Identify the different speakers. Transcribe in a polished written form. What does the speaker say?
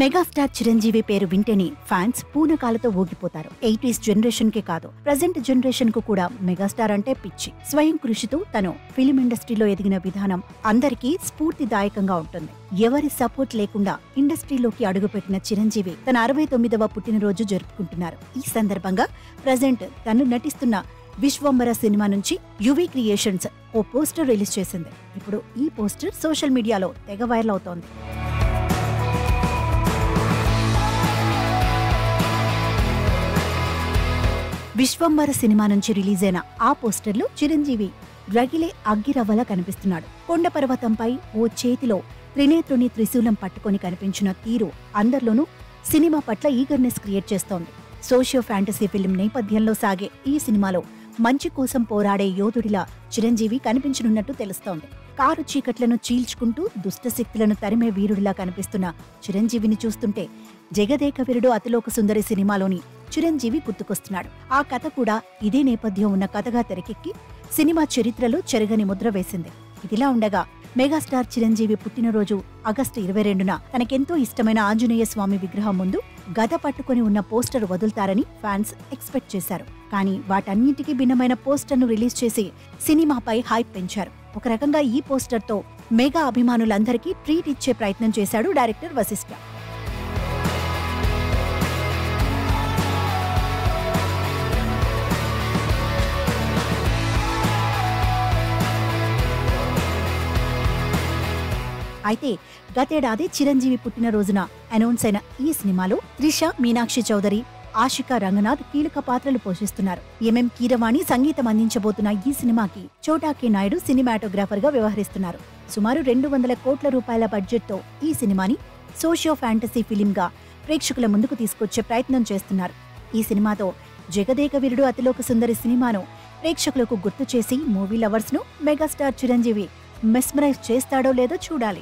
Speaker 1: Megastar Chiranjeevi పేరు వింటేనే fans పూనకాలతో ఊగిపోతారు. 80s generation కే కాదు, ప్రజెంట్ జనరేషన్ కు కూడా మెగాస్టార్ అంటే పిచ్చి. స్వయం కృషితో తను ఫిలిం ఇండస్ట్రీలో ఎదిగిన విధానం అందరికీ స్ఫూర్తిదాయకంగా ఉంటుంది. ఎవరి సపోర్ట్ లేకుండా ఇండస్ట్రీలోకి అడుగుపెట్టిన చిరంజీవి తన 69వ పుట్టినరోజు జరుపుకుంటున్నారు. ఈ సందర్భంగా ప్రజెంట్ తను నటిస్తున్న విశ్వంబర సినిమా నుంచి యువి క్రియేషన్స్ ఓ పోస్టర్ రిలీజ్ చేసింది. ఇప్పుడు ఈ పోస్టర్ సోషల్ మీడియాలో తెగ వైరల్ అవుతోంది. విశ్వంబర సినిమా నుంచి రిలీజ్ అయిన ఆ పోస్టర్లో చిరంజీవి రగిలే అగ్గిరవ్వలా కనిపిస్తున్నాడు. కొండ పర్వతంపై ఓ చేతిలో త్రినేత్రుని త్రిశూలం పట్టుకొని కనిపించిన తీరు అందరిలోనూ సినిమా పట్ల ఈగర్నెస్ క్రియేట్ చేస్తోంది. సోషియో ఫ్యాంటసీ ఫిల్మ్ నేపథ్యంలో సాగే ఈ సినిమాలో మంచి కోసం పోరాడే యోధుడిలా చిరంజీవి కనిపించనున్నట్టు తెలుస్తోంది. కారు చీకట్లను చీల్చుకుంటూ దుష్టశక్తులను తరిమే వీరుడిలా కనిపిస్తున్న చిరంజీవిని చూస్తుంటే జగదేక వీరుడు అతిలోక సుందరి సినిమాలోని చిరంజీవి గుర్తుకొస్తున్నాడు. ఆ కథ కూడా ఇదే నేపథ్యం ఉన్న కథగా తెరకెక్కి సినిమా చరిత్రలో చెరగని ముద్ర వేసింది. ఇదిలా ఉండగా మెగాస్టార్ చిరంజీవి పుట్టినరోజు ఆగస్టు 22న తనకెంతో ఇష్టమైన ఆంజనేయ స్వామి విగ్రహం ముందు గద పట్టుకుని ఉన్న పోస్టర్ వదులుతారని ఫ్యాన్స్ ఎక్స్పెక్ట్ చేశారు. కానీ వాటన్నింటికీ భిన్నమైన పోస్టర్ను రిలీజ్ చేసి సినిమాపై హైప్ పెంచారు. ఒక రకంగా ఈ పోస్టర్తో మెగా అభిమానులందరికీ ట్రీట్ ఇచ్చే ప్రయత్నం చేశాడు డైరెక్టర్ వశిష్ఠ. అయితే గతేడాది చిరంజీవి పుట్టినరోజున అనౌన్స్ అయిన ఈ సినిమాలో త్రిష, మీనాక్షి చౌదరి, ఆశికా రంగనాథ్ కీలక పాత్రలు పోషిస్తున్నారు. ఎంఎం కీరవాణి సంగీతం అందించబోతున్న ఈ సినిమాకి చోటా కే నాయుడు సినిమాటోగ్రాఫర్ గా వ్యవహరిస్తున్నారు. సుమారు 200 కోట్ల రూపాయల బడ్జెట్ తో ఈ సినిమాని సోషియో ఫ్యాంటసీ ఫిలిం గా ప్రేక్షకుల ముందుకు తీసుకొచ్చే ప్రయత్నం చేస్తున్నారు. ఈ సినిమాతో జగదేక వీరుడు అతిలోక సుందరి సినిమాను ప్రేక్షకులకు గుర్తు చేసి మూవీ లవర్స్ ను మెగాస్టార్ చిరంజీవి మెస్మరైజ్ చేస్తాడో లేదో చూడాలి.